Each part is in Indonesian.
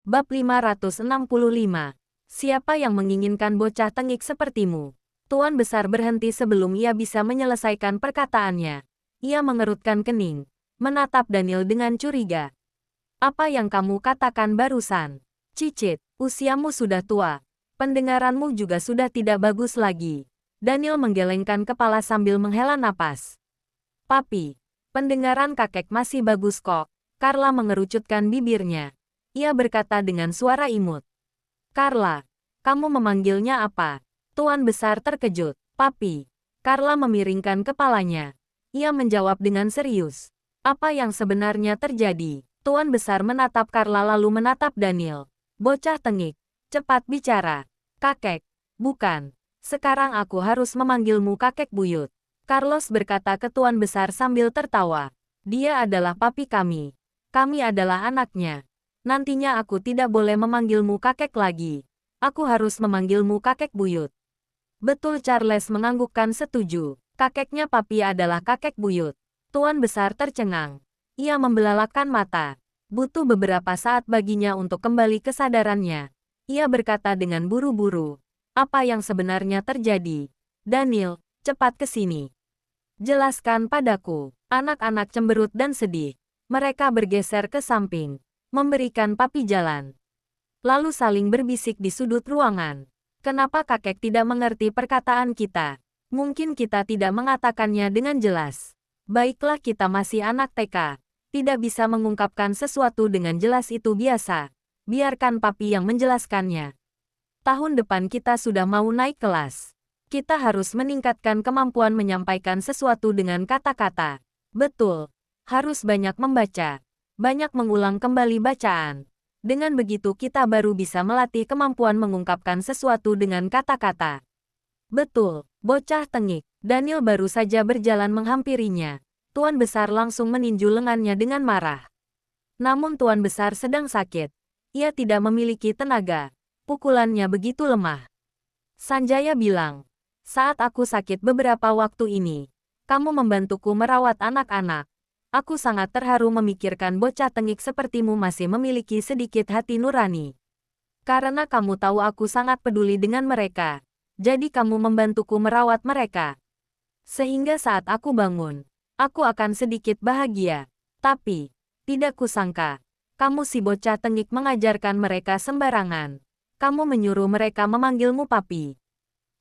Bab 565. Siapa yang menginginkan bocah tengik sepertimu? Tuan Besar berhenti sebelum ia bisa menyelesaikan perkataannya. Ia mengerutkan kening, menatap Daniel dengan curiga. Apa yang kamu katakan barusan? Cicit, usiamu sudah tua. Pendengaranmu juga sudah tidak bagus lagi. Daniel menggelengkan kepala sambil menghela napas. Papi, pendengaran kakek masih bagus kok. Carla mengerucutkan bibirnya. Ia berkata dengan suara imut. Carla, kamu memanggilnya apa? Tuan Besar terkejut. Papi. Carla memiringkan kepalanya. Ia menjawab dengan serius. Apa yang sebenarnya terjadi? Tuan Besar menatap Carla lalu menatap Daniel. Bocah tengik, cepat bicara. Kakek, bukan. Sekarang aku harus memanggilmu kakek buyut. Carlos berkata ke Tuan Besar sambil tertawa. Dia adalah papi kami. Kami adalah anaknya. Nantinya aku tidak boleh memanggilmu kakek lagi. Aku harus memanggilmu kakek buyut. Betul, Charles menganggukkan setuju. Kakeknya papi adalah kakek buyut. Tuan Besar tercengang. Ia membelalakkan mata. Butuh beberapa saat baginya untuk kembali kesadarannya. Ia berkata dengan buru-buru. Apa yang sebenarnya terjadi? Daniel, cepat ke sini. Jelaskan padaku. Anak-anak cemberut dan sedih. Mereka bergeser ke samping, memberikan papi jalan. Lalu saling berbisik di sudut ruangan. Kenapa kakek tidak mengerti perkataan kita? Mungkin kita tidak mengatakannya dengan jelas. Baiklah, kita masih anak TK. Tidak bisa mengungkapkan sesuatu dengan jelas itu biasa. Biarkan papi yang menjelaskannya. Tahun depan kita sudah mau naik kelas. Kita harus meningkatkan kemampuan menyampaikan sesuatu dengan kata-kata. Betul. Harus banyak membaca. Banyak mengulang kembali bacaan. Dengan begitu kita baru bisa melatih kemampuan mengungkapkan sesuatu dengan kata-kata. Betul, bocah tengik. Daniel baru saja berjalan menghampirinya. Tuan Besar langsung meninju lengannya dengan marah. Namun Tuan Besar sedang sakit. Ia tidak memiliki tenaga. Pukulannya begitu lemah. Sanjaya bilang, saat aku sakit beberapa waktu ini, kamu membantuku merawat anak-anak. Aku sangat terharu memikirkan bocah tengik sepertimu masih memiliki sedikit hati nurani. Karena kamu tahu aku sangat peduli dengan mereka. Jadi kamu membantuku merawat mereka. Sehingga saat aku bangun, aku akan sedikit bahagia. Tapi, tidak kusangka, kamu si bocah tengik mengajarkan mereka sembarangan. Kamu menyuruh mereka memanggilmu papi.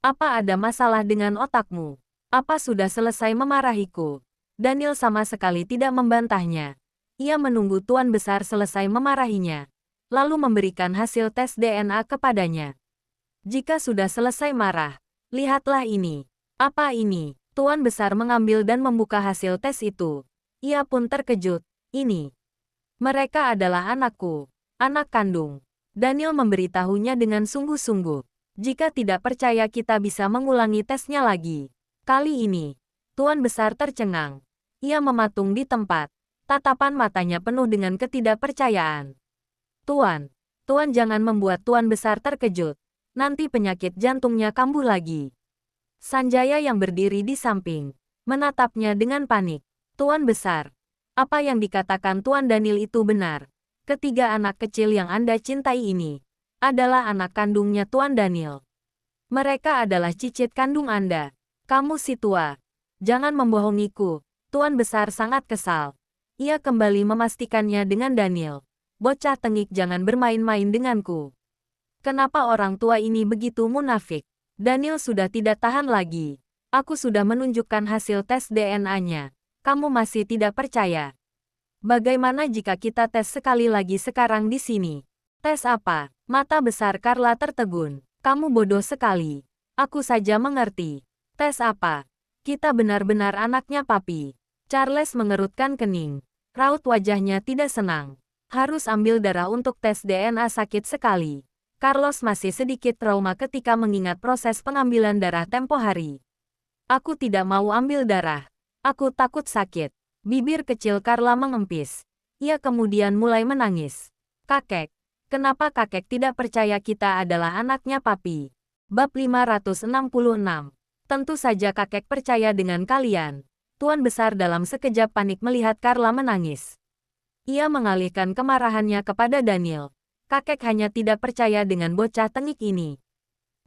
Apa ada masalah dengan otakmu? Apa sudah selesai memarahiku? Daniel sama sekali tidak membantahnya. Ia menunggu Tuan Besar selesai memarahinya, lalu memberikan hasil tes DNA kepadanya. Jika sudah selesai marah, lihatlah ini. Apa ini? Tuan Besar mengambil dan membuka hasil tes itu. Ia pun terkejut. Ini. Mereka adalah anakku, anak kandung. Daniel memberitahunya dengan sungguh-sungguh. Jika tidak percaya kita bisa mengulangi tesnya lagi. Kali ini, Tuan Besar tercengang. Ia mematung di tempat. Tatapan matanya penuh dengan ketidakpercayaan. Tuan jangan membuat Tuan Besar terkejut. Nanti penyakit jantungnya kambuh lagi. Sanjaya yang berdiri di samping, menatapnya dengan panik. Tuan Besar, apa yang dikatakan Tuan Daniel itu benar. Ketiga anak kecil yang Anda cintai ini, adalah anak kandungnya Tuan Daniel. Mereka adalah cicit kandung Anda. Kamu si tua. Jangan membohongiku. Tuan Besar sangat kesal. Ia kembali memastikannya dengan Daniel. Bocah tengik, jangan bermain-main denganku. Kenapa orang tua ini begitu munafik? Daniel sudah tidak tahan lagi. Aku sudah menunjukkan hasil tes DNA-nya. Kamu masih tidak percaya? Bagaimana jika kita tes sekali lagi sekarang di sini? Tes apa? Mata besar Carla tertegun. Kamu bodoh sekali. Aku saja mengerti. Tes apa? Kita benar-benar anaknya papi. Charles mengerutkan kening. Raut wajahnya tidak senang. Harus ambil darah untuk tes DNA, sakit sekali. Carlos masih sedikit trauma ketika mengingat proses pengambilan darah tempo hari. Aku tidak mau ambil darah. Aku takut sakit. Bibir kecil Carla mengempis. Ia kemudian mulai menangis. Kakek, kenapa kakek tidak percaya kita adalah anaknya papi? Bab 566. Tentu saja kakek percaya dengan kalian. Tuan Besar dalam sekejap panik melihat Carla menangis. Ia mengalihkan kemarahannya kepada Daniel. Kakek hanya tidak percaya dengan bocah tengik ini.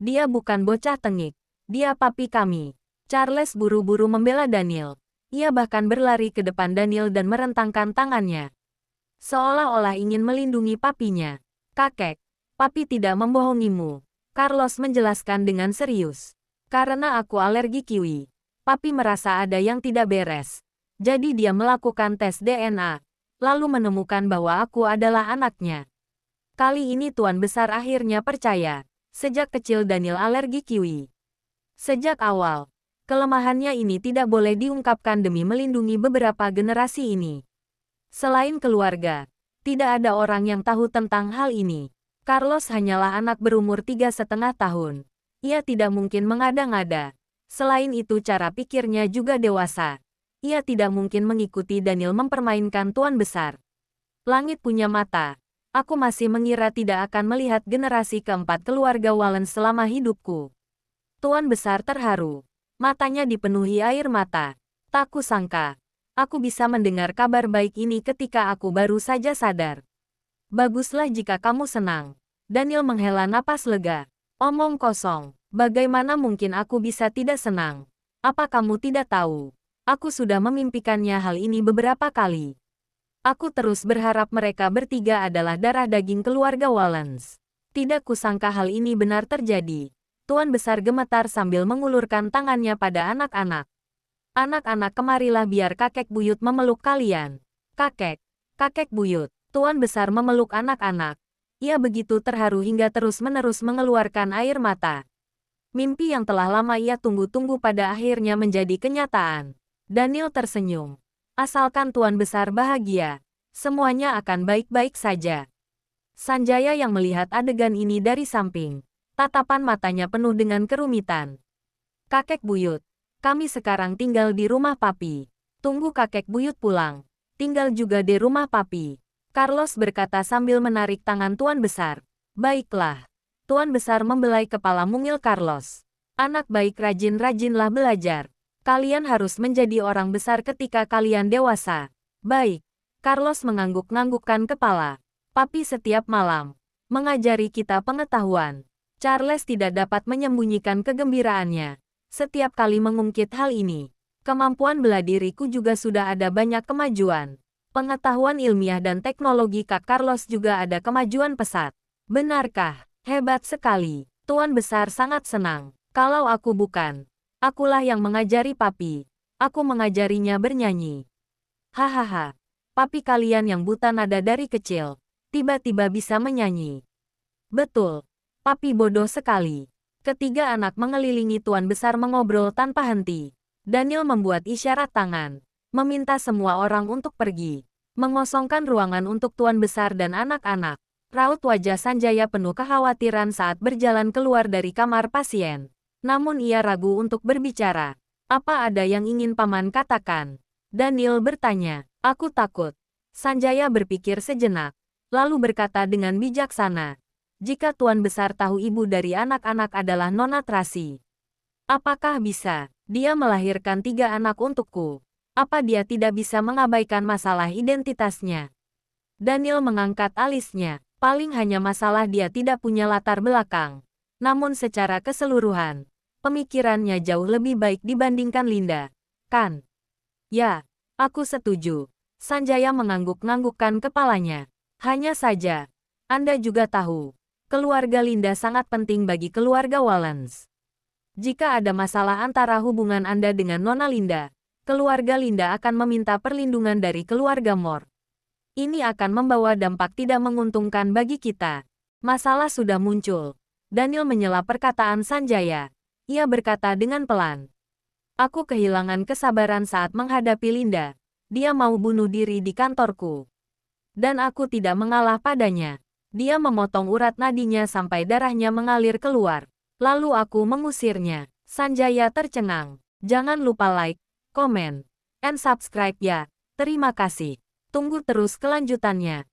Dia bukan bocah tengik. Dia papi kami. Charles buru-buru membela Daniel. Ia bahkan berlari ke depan Daniel dan merentangkan tangannya. Seolah-olah ingin melindungi papinya. Kakek, papi tidak membohongimu. Carlos menjelaskan dengan serius. Karena aku alergi kiwi. Papi merasa ada yang tidak beres. Jadi dia melakukan tes DNA. Lalu menemukan bahwa aku adalah anaknya. Kali ini Tuan Besar akhirnya percaya. Sejak kecil Daniel alergi kiwi. Sejak awal, kelemahannya ini tidak boleh diungkapkan demi melindungi beberapa generasi ini. Selain keluarga, tidak ada orang yang tahu tentang hal ini. Carlos hanyalah anak berumur 3,5 tahun. Ia tidak mungkin mengada-ngada. Selain itu cara pikirnya juga dewasa. Ia tidak mungkin mengikuti Daniel mempermainkan Tuan Besar. Langit punya mata. Aku masih mengira tidak akan melihat generasi keempat keluarga Wallen selama hidupku. Tuan Besar terharu. Matanya dipenuhi air mata. Tak kusangka. Aku bisa mendengar kabar baik ini ketika aku baru saja sadar. Baguslah jika kamu senang. Daniel menghela napas lega. Omong kosong. Bagaimana mungkin aku bisa tidak senang? Apa kamu tidak tahu? Aku sudah memimpikannya hal ini beberapa kali. Aku terus berharap mereka bertiga adalah darah daging keluarga Wallens. Tidak kusangka hal ini benar terjadi. Tuan Besar gemetar sambil mengulurkan tangannya pada anak-anak. Anak-anak, kemarilah biar kakek buyut memeluk kalian. Kakek, kakek buyut. Tuan Besar memeluk anak-anak. Ia begitu terharu hingga terus-menerus mengeluarkan air mata. Mimpi yang telah lama ia tunggu-tunggu pada akhirnya menjadi kenyataan. Daniel tersenyum. Asalkan Tuan Besar bahagia, semuanya akan baik-baik saja. Sanjaya yang melihat adegan ini dari samping. Tatapan matanya penuh dengan kerumitan. Kakek buyut, kami sekarang tinggal di rumah papi. Tunggu kakek buyut pulang. Tinggal juga di rumah papi. Carlos berkata sambil menarik tangan Tuan Besar. Baiklah. Tuan Besar membelai kepala mungil Carlos. Anak baik, rajin-rajinlah belajar. Kalian harus menjadi orang besar ketika kalian dewasa. Baik. Carlos mengangguk-nganggukkan kepala. Papi setiap malam mengajari kita pengetahuan. Charles tidak dapat menyembunyikan kegembiraannya. Setiap kali mengungkit hal ini, kemampuan bela diriku juga sudah ada banyak kemajuan. Pengetahuan ilmiah dan teknologi Kak Carlos juga ada kemajuan pesat. Benarkah? Hebat sekali. Tuan Besar sangat senang. Kalau aku bukan, akulah yang mengajari papi. Aku mengajarinya bernyanyi. Hahaha. Papi kalian yang buta nada dari kecil, tiba-tiba bisa menyanyi. Betul. Papi bodoh sekali. Ketiga anak mengelilingi Tuan Besar mengobrol tanpa henti. Daniel membuat isyarat tangan, meminta semua orang untuk pergi. Mengosongkan ruangan untuk Tuan Besar dan anak-anak. Raut wajah Sanjaya penuh kekhawatiran saat berjalan keluar dari kamar pasien. Namun ia ragu untuk berbicara. Apa ada yang ingin paman katakan? Daniel bertanya. Aku takut. Sanjaya berpikir sejenak, lalu berkata dengan bijaksana. Jika Tuan Besar tahu ibu dari anak-anak adalah Nona Tracy, apakah bisa dia melahirkan 3 anak untukku? Apa dia tidak bisa mengabaikan masalah identitasnya? Daniel mengangkat alisnya. Paling hanya masalah dia tidak punya latar belakang. Namun secara keseluruhan, pemikirannya jauh lebih baik dibandingkan Linda. Kan? Ya, aku setuju. Sanjaya mengangguk-nganggukkan kepalanya. Hanya saja, Anda juga tahu, keluarga Linda sangat penting bagi keluarga Wallens. Jika ada masalah antara hubungan Anda dengan Nona Linda, keluarga Linda akan meminta perlindungan dari keluarga Moore. Ini akan membawa dampak tidak menguntungkan bagi kita. Masalah sudah muncul. Daniel menyela perkataan Sanjaya. Ia berkata dengan pelan. Aku kehilangan kesabaran saat menghadapi Linda. Dia mau bunuh diri di kantorku. Dan aku tidak mengalah padanya. Dia memotong urat nadinya sampai darahnya mengalir keluar. Lalu aku mengusirnya. Sanjaya tercengang. Jangan lupa like, komen, and subscribe ya. Terima kasih. Tunggu terus kelanjutannya.